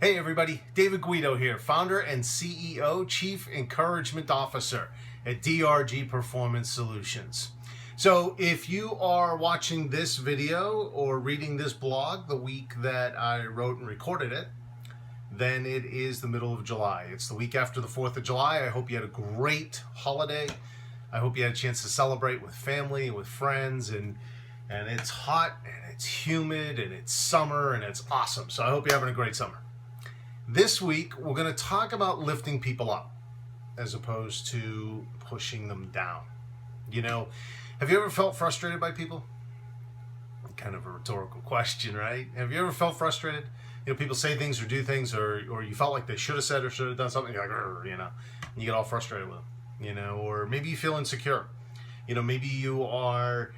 Hey everybody, David Guido here, founder and CEO, Chief Encouragement Officer at DRG Performance Solutions. So if you are watching this video or reading this blog the week that I wrote and recorded it, then it is the middle of July. It's the week after the 4th of July. I hope you had a great holiday. I hope you had a chance to celebrate with family, with friends, and it's hot and it's humid and it's summer and it's awesome. So I hope you're having a great summer. This week, we're going to talk about lifting people up as opposed to pushing them down. You know, have you ever felt frustrated by people? Kind of a rhetorical question, right? Have you ever felt frustrated? You know, people say things or do things or you felt like they should have said or should have done something, you're like, you know, and you get all frustrated with them, you know, or maybe you feel insecure. You know, maybe you are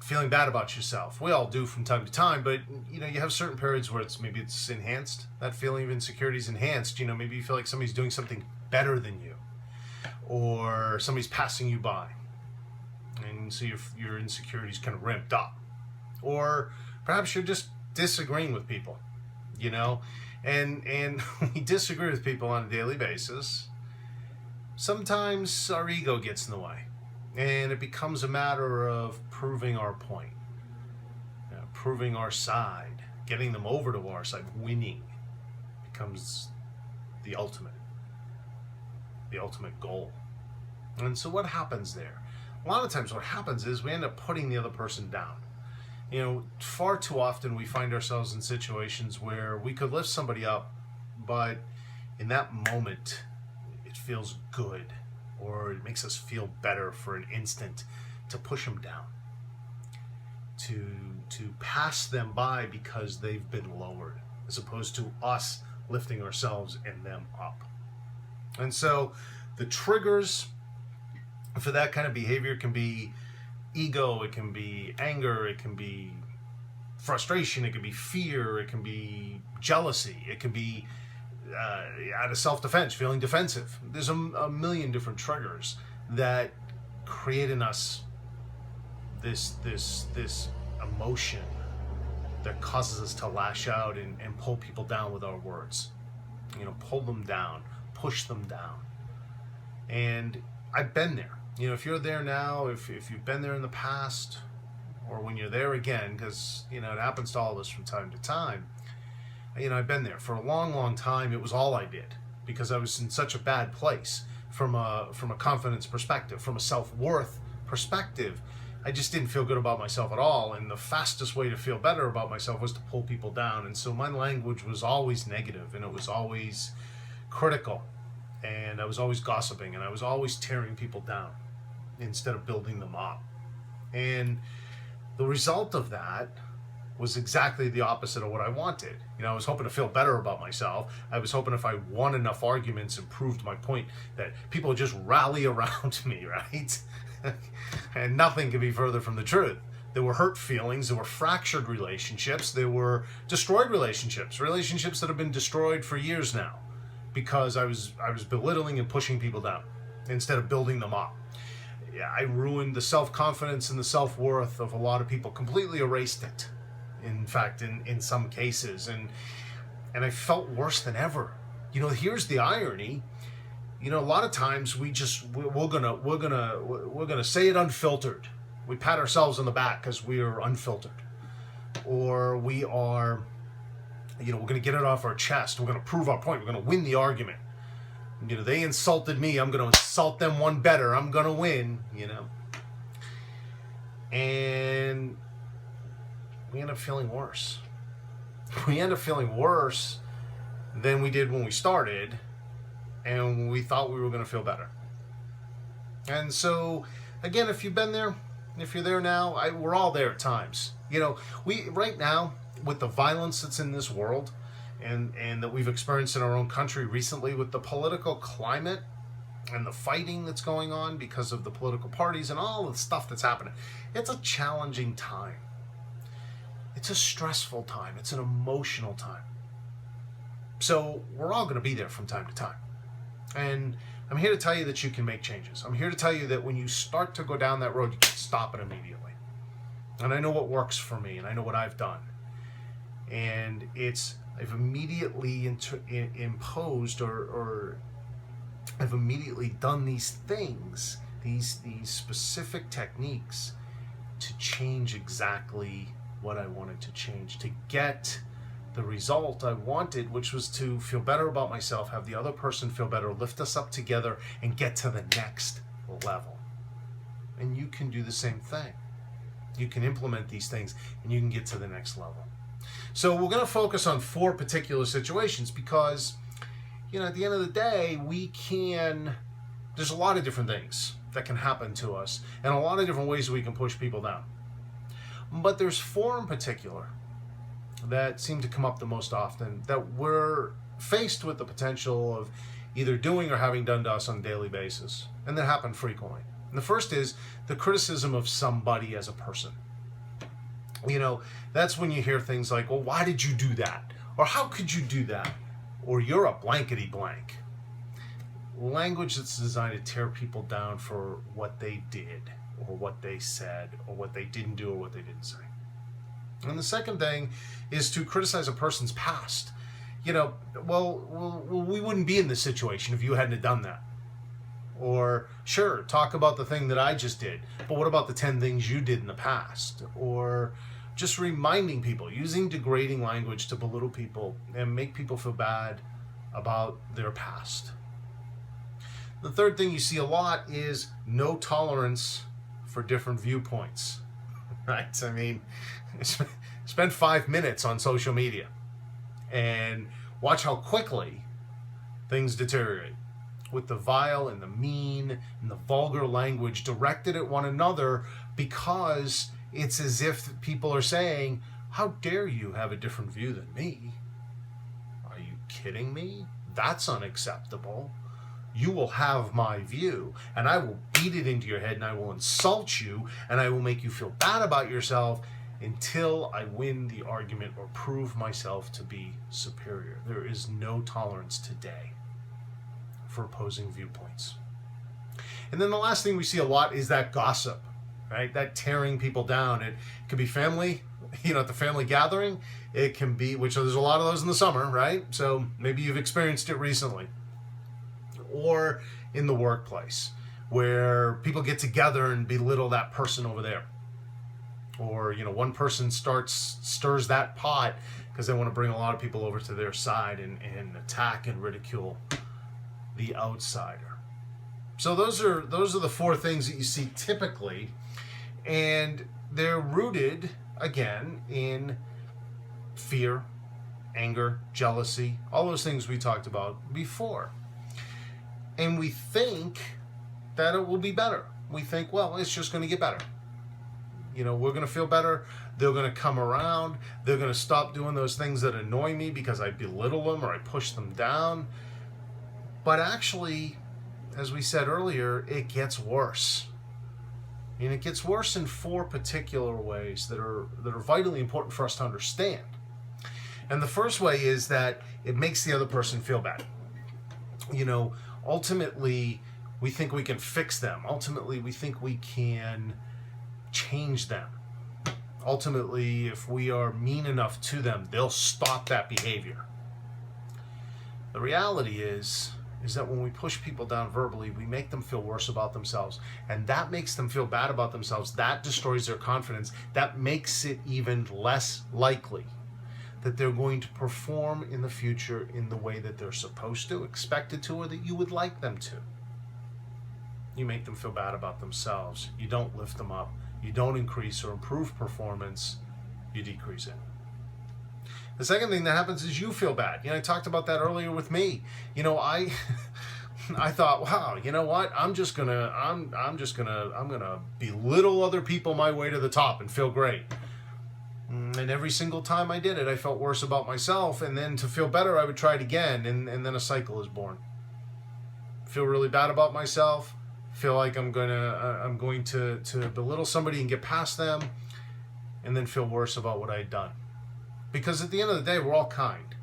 feeling bad about yourself. We all do from time to time, but you know, you have certain periods where maybe it's enhanced. That feeling of insecurity is enhanced. You know, maybe you feel like somebody's doing something better than you, or somebody's passing you by, and so your insecurity's kind of ramped up. Or perhaps you're just disagreeing with people, you know, and we disagree with people on a daily basis. Sometimes our ego gets in the way. And it becomes a matter of proving our point, proving our side, getting them over to our side. Winning becomes the ultimate goal. And so what happens there? A lot of times what happens is we end up putting the other person down. You know, far too often we find ourselves in situations where we could lift somebody up, but in that moment it feels good, or it makes us feel better for an instant to push them down, to pass them by because they've been lowered, as opposed to us lifting ourselves and them up. And so the triggers for that kind of behavior can be ego, it can be anger, it can be frustration, it can be fear, it can be jealousy, it can be out of self-defense, feeling defensive. There's a million different triggers that create in us this emotion that causes us to lash out and pull people down with our words. You know, pull them down, push them down. And I've been there. You know, if you're there now, if you've been there in the past, or when you're there again, because, you know, it happens to all of us from time to time. You know, I've been there for a long, long time. It was all I did because I was in such a bad place from a confidence perspective, from a self-worth perspective. I just didn't feel good about myself at all. And the fastest way to feel better about myself was to pull people down. And so my language was always negative, and it was always critical, and I was always gossiping, and I was always tearing people down instead of building them up. And the result of that was exactly the opposite of what I wanted. You know, I was hoping to feel better about myself. I was hoping if I won enough arguments and proved my point that people would just rally around me, right? And nothing could be further from the truth. There were hurt feelings, there were fractured relationships, there were destroyed relationships that have been destroyed for years now because I was belittling and pushing people down instead of building them up. I ruined the self-confidence and the self-worth of a lot of people, completely erased it. In fact, in some cases, and I felt worse than ever. You know, here's the irony. You know, a lot of times we're gonna say it unfiltered. We pat ourselves on the back because we are unfiltered, or we are, you know, we're gonna get it off our chest. We're gonna prove our point. We're gonna win the argument. You know, they insulted me. I'm gonna insult them one better. I'm gonna win. You know, and we end up feeling worse. We end up feeling worse than we did when we started, and we thought we were going to feel better. And so, again, if you've been there, if you're there now, we're all there at times. You know, we right now, with the violence that's in this world, and that we've experienced in our own country recently, with the political climate and the fighting that's going on because of the political parties and all the stuff that's happening, it's a challenging time. It's a stressful time. It's an emotional time. So we're all going to be there from time to time. And I'm here to tell you that you can make changes. I'm here to tell you that when you start to go down that road, you can stop it immediately. And I know what works for me, and I know what I've done. And it's I've immediately imposed or I've immediately done these things, these specific techniques to change exactly what I wanted to change, to get the result I wanted, which was to feel better about myself, have the other person feel better, lift us up together, and get to the next level. And you can do the same thing. You can implement these things and you can get to the next level. So we're going to focus on 4 particular situations because, at the end of the day, there's a lot of different things that can happen to us and a lot of different ways we can push people down. But there's 4 in particular that seem to come up the most often that we're faced with the potential of either doing or having done to us on a daily basis, and that happen frequently. And the first is the criticism of somebody as a person. That's when you hear things like, well, why did you do that? Or how could you do that? Or you're a blankety blank. Language that's designed to tear people down for what they did, or what they said, or what they didn't do, or what they didn't say. And the second thing is to criticize a person's past. Well, we wouldn't be in this situation if you hadn't done that. Or, sure, talk about the thing that I just did, but what about the 10 things you did in the past? Or just reminding people, using degrading language to belittle people and make people feel bad about their past. The third thing you see a lot is no tolerance for different viewpoints, right? I mean, spend 5 minutes on social media and watch how quickly things deteriorate with the vile and the mean and the vulgar language directed at one another, because it's as if people are saying, how dare you have a different view than me? Are you kidding me? That's unacceptable. You will have my view, and I will beat it into your head, and I will insult you, and I will make you feel bad about yourself until I win the argument or prove myself to be superior. There is no tolerance today for opposing viewpoints. And then the last thing we see a lot is that gossip, right? That tearing people down. It could be family, at the family gathering. It can be, which there's a lot of those in the summer, right? So maybe you've experienced it recently. Or in the workplace, where people get together and belittle that person over there. Or, one person stirs that pot because they want to bring a lot of people over to their side and attack and ridicule the outsider. So those are the 4 things that you see typically, and they're rooted, again, in fear, anger, jealousy, all those things we talked about before. And we think that it will be better. We think, well, it's just going to get better. We're going to feel better. They're going to come around. They're going to stop doing those things that annoy me because I belittle them or I push them down. But actually, as we said earlier, it gets worse. And it gets worse in 4 particular ways that are vitally important for us to understand. And the first way is that it makes the other person feel bad. Ultimately, we think we can fix them. Ultimately, we think we can change them. Ultimately, if we are mean enough to them, they'll stop that behavior. The reality is that when we push people down verbally, we make them feel worse about themselves. And that makes them feel bad about themselves. That destroys their confidence. That makes it even less likely that they're going to perform in the future in the way that they're supposed to, expected to, or that you would like them to. You make them feel bad about themselves. You don't lift them up. You don't increase or improve performance. You decrease it. The second thing that happens is you feel bad. I talked about that earlier with me. I thought, wow, you know what? I'm gonna belittle other people my way to the top and feel great. And every single time I did it, I felt worse about myself. And then to feel better, I would try it again. And then a cycle is born. Feel really bad about myself. Feel like I'm going to belittle somebody and get past them. And then feel worse about what I had done. Because at the end of the day, we're all kind.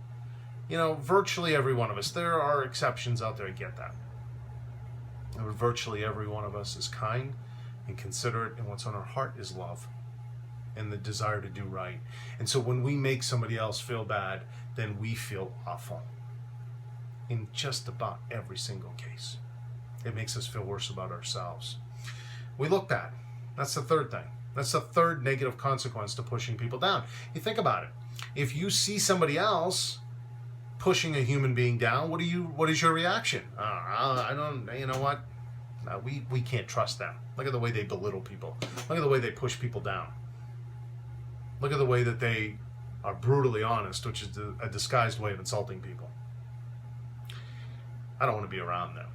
Virtually every one of us. There are exceptions out there, I get that. Virtually every one of us is kind and considerate, and what's on our heart is love and the desire to do right. And so when we make somebody else feel bad, then we feel awful. In just about every single case, it makes us feel worse about ourselves. We look bad. That's the third thing. That's the third negative consequence to pushing people down. You think about it. If you see somebody else pushing a human being down, what is your reaction? I don't, you know what? We can't trust them. Look at the way they belittle people. Look at the way they push people down. Look at the way that they are brutally honest, which is a disguised way of insulting people. I don't want to be around them.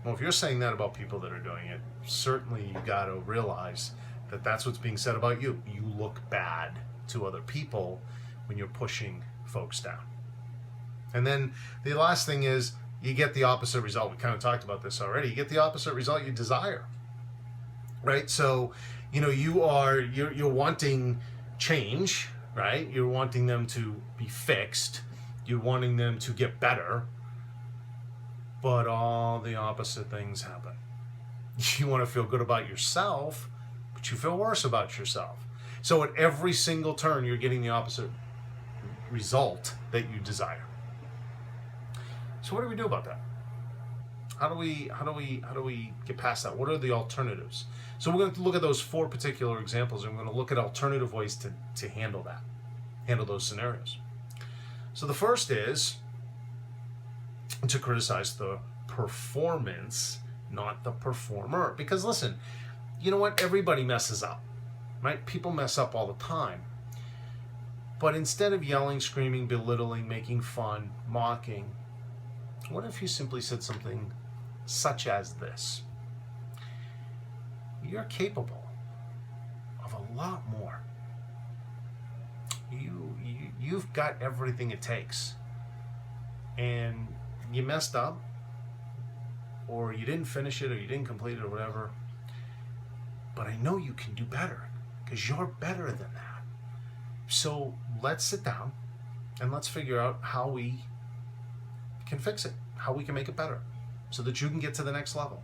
Well, if you're saying that about people that are doing it, certainly you got to realize that that's what's being said about you. You look bad to other people when you're pushing folks down. And then the last thing is you get the opposite result. We kind of talked about this already. You get the opposite result you desire, right? So, you're wanting change, right? You're wanting them to be fixed. You're wanting them to get better. But all the opposite things happen. You want to feel good about yourself, but you feel worse about yourself. So at every single turn, you're getting the opposite result that you desire. So what do we do about that? How do we get past that? What are the alternatives? So we're going to look at those 4 particular examples, and we're going to look at alternative ways to handle those scenarios. So the first is to criticize the performance, not the performer. Because listen, you know what? Everybody messes up, right? People mess up all the time. But instead of yelling, screaming, belittling, making fun, mocking, what if you simply said something such as this? You're capable of a lot more. You've got everything it takes. And you messed up, or you didn't finish it, or you didn't complete it, or whatever. But I know you can do better, because you're better than that. So let's sit down and let's figure out how we can fix it, how we can make it better, so that you can get to the next level.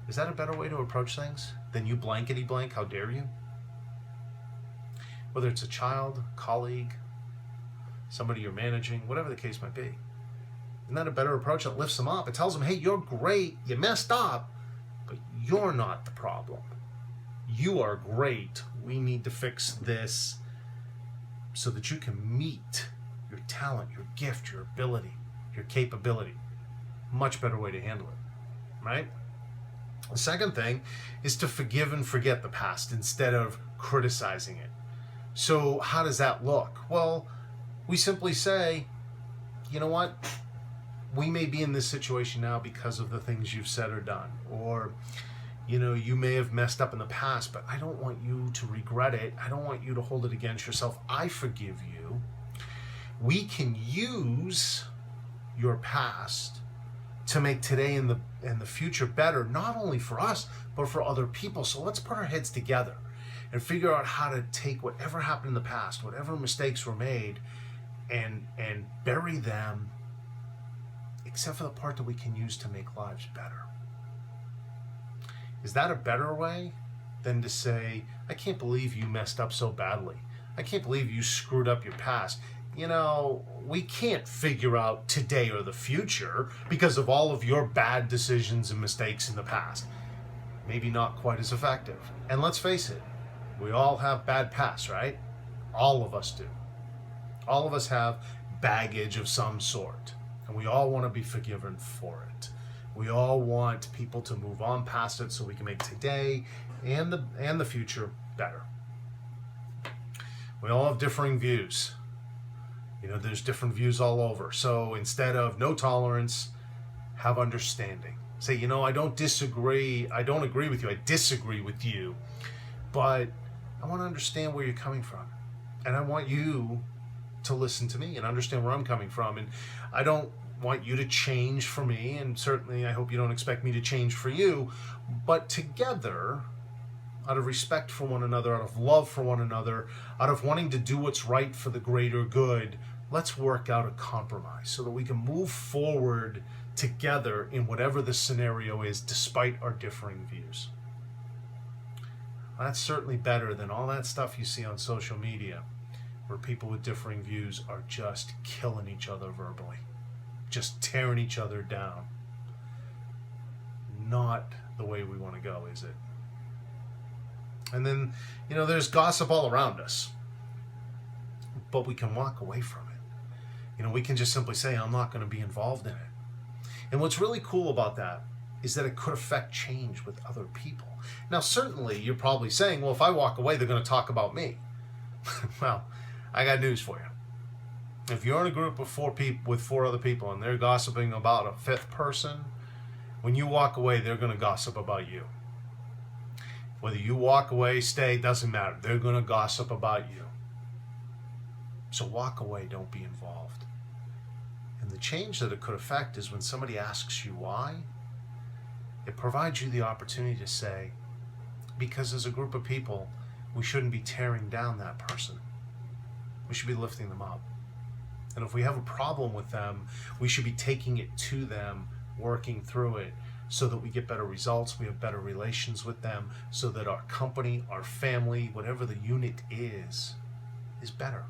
Is that a better way to approach things than you blankety blank, how dare you? Whether it's a child, colleague, somebody you're managing, whatever the case might be. Isn't that a better approach that lifts them up? It tells them, hey, you're great, you messed up, but you're not the problem. You are great. We need to fix this so that you can meet your talent, your gift, your ability, your capability. Much better way to handle it, right? The second thing is to forgive and forget the past instead of criticizing it. So how does that look? Well, we simply say, you know what? We may be in this situation now because of the things you've said or done. Or, you may have messed up in the past, but I don't want you to regret it. I don't want you to hold it against yourself. I forgive you. We can use your past to make today and the future better, not only for us, but for other people. So let's put our heads together and figure out how to take whatever happened in the past, whatever mistakes were made, and bury them, except for the part that we can use to make lives better. Is that a better way than to say, I can't believe you messed up so badly. I can't believe you screwed up your past. We can't figure out today or the future because of all of your bad decisions and mistakes in the past. Maybe not quite as effective. And let's face it, we all have bad pasts, right? All of us do. All of us have baggage of some sort, and we all want to be forgiven for it. We all want people to move on past it so we can make today and the future better. We all have differing views. There's different views all over. So instead of no tolerance, have understanding. Say, I don't disagree. I don't agree with you. I disagree with you. But I want to understand where you're coming from. And I want you to listen to me and understand where I'm coming from. And I don't want you to change for me. And certainly I hope you don't expect me to change for you. But together, out of respect for one another, out of love for one another, out of wanting to do what's right for the greater good, let's work out a compromise so that we can move forward together in whatever the scenario is, despite our differing views. That's certainly better than all that stuff you see on social media, where people with differing views are just killing each other verbally, just tearing each other down. Not the way we want to go, is it? And then, there's gossip all around us, but we can walk away from it. We can just simply say, I'm not going to be involved in it. And what's really cool about that is that it could affect change with other people. Now, certainly, you're probably saying, well, if I walk away, they're going to talk about me. Well, I got news for you. If you're in a group of 4 people with 4 other people and they're gossiping about a 5th person, when you walk away, they're going to gossip about you. Whether you walk away, stay, doesn't matter. They're going to gossip about you. So walk away, don't be involved. And the change that it could affect is when somebody asks you why, it provides you the opportunity to say, because as a group of people, we shouldn't be tearing down that person. We should be lifting them up. And if we have a problem with them, we should be taking it to them, working through it, so that we get better results, we have better relations with them, so that our company, our family, whatever the unit is better.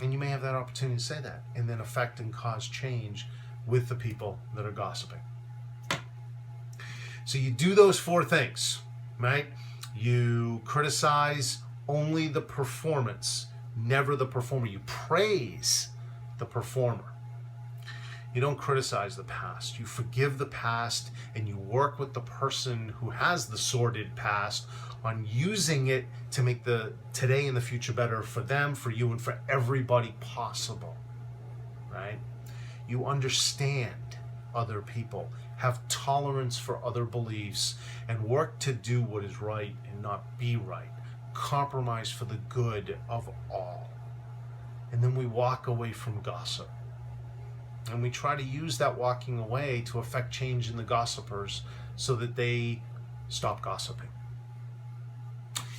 And you may have that opportunity to say that, and then affect and cause change with the people that are gossiping. So you do those 4 things, right? You criticize only the performance, never the performer. You praise the performer. You don't criticize the past. You forgive the past, and you work with the person who has the sordid past on using it to make the today and the future better for them, for you, and for everybody possible, right? You understand other people, have tolerance for other beliefs, and work to do what is right and not be right. Compromise for the good of all. And then we walk away from gossip. And we try to use that walking away to affect change in the gossipers so that they stop gossiping.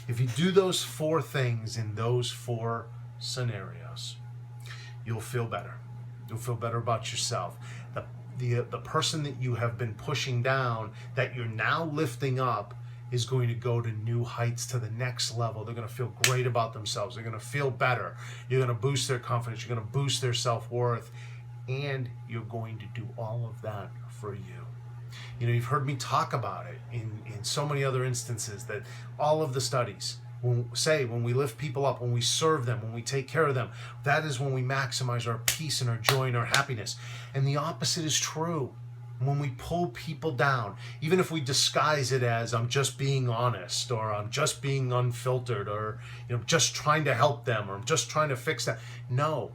If you do those 4 things in those 4 scenarios, you'll feel better. You'll feel better about yourself. The person that you have been pushing down, that you're now lifting up, is going to go to new heights, to the next level. They're going to feel great about themselves. They're going to feel better. You're going to boost their confidence. You're going to boost their self-worth. And you're going to do all of that for you. You've heard me talk about it in so many other instances, that all of the studies say when we lift people up, when we serve them, when we take care of them, that is when we maximize our peace and our joy and our happiness. And the opposite is true. When we pull people down, even if we disguise it as I'm just being honest, or I'm just being unfiltered, or just trying to help them, or I'm just trying to fix that. No.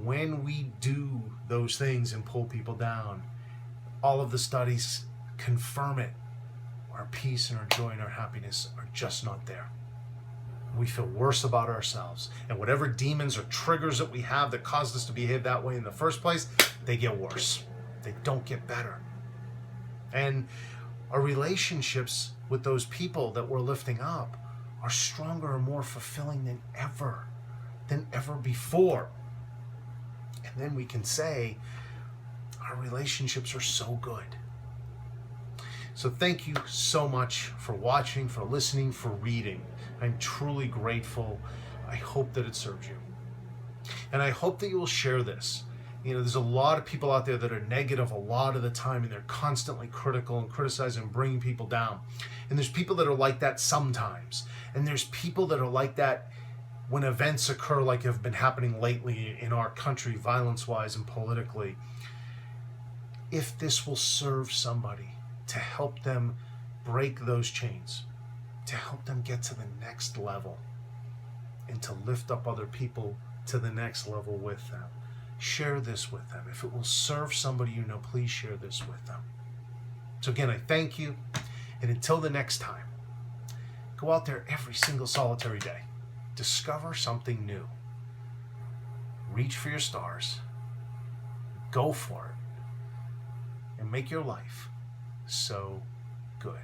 When we do those things and pull people down, all of the studies confirm it. Our peace and our joy and our happiness are just not there. We feel worse about ourselves. And whatever demons or triggers that we have that caused us to behave that way in the first place, they get worse. They don't get better. And our relationships with those people that we're lifting up are stronger and more fulfilling than ever before. And then we can say, our relationships are so good. So thank you so much for watching, for listening, for reading. I'm truly grateful. I hope that it serves you. And I hope that you will share this. There's a lot of people out there that are negative a lot of the time, and they're constantly critical and criticizing and bringing people down. And there's people that are like that sometimes. And there's people that are like that when events occur like have been happening lately in our country, violence-wise and politically. If this will serve somebody to help them break those chains, to help them get to the next level, and to lift up other people to the next level with them, share this with them. If it will serve somebody please share this with them. So again, I thank you, and until the next time, go out there every single solitary day. Discover something new. Reach for your stars. Go for it. And make your life so good.